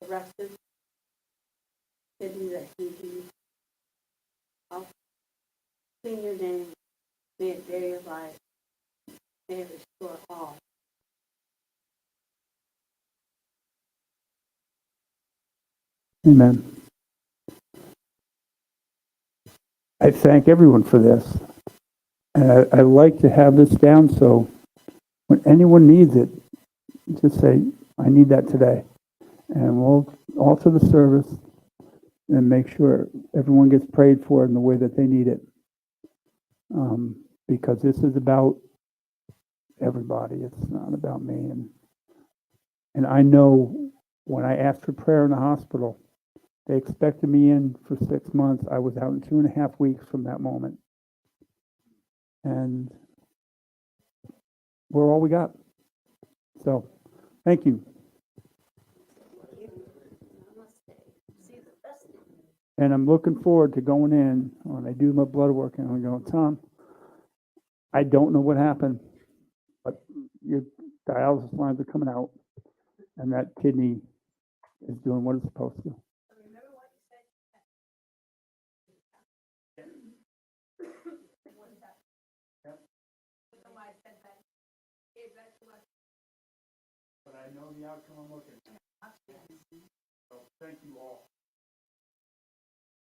The rest of kidney that he used. I'll sing your name. May it bear your life. May it restore all. Amen. I thank everyone for this. And I like to have this down so when anyone needs it, just say, I need that today. And we'll alter the service and make sure everyone gets prayed for in the way that they need it. Because this is about everybody. It's not about me. And I know when I asked for prayer in the hospital, they expected me in for 6 months. I was out in 2.5 weeks from that moment. And we're all we got. So, thank you. And I'm looking forward to going in when I do my blood work and I'm going, Tom, I don't know what happened, but your dialysis lines are coming out and that kidney is doing what it's supposed to. But I know the outcome I'm looking at. So thank you all.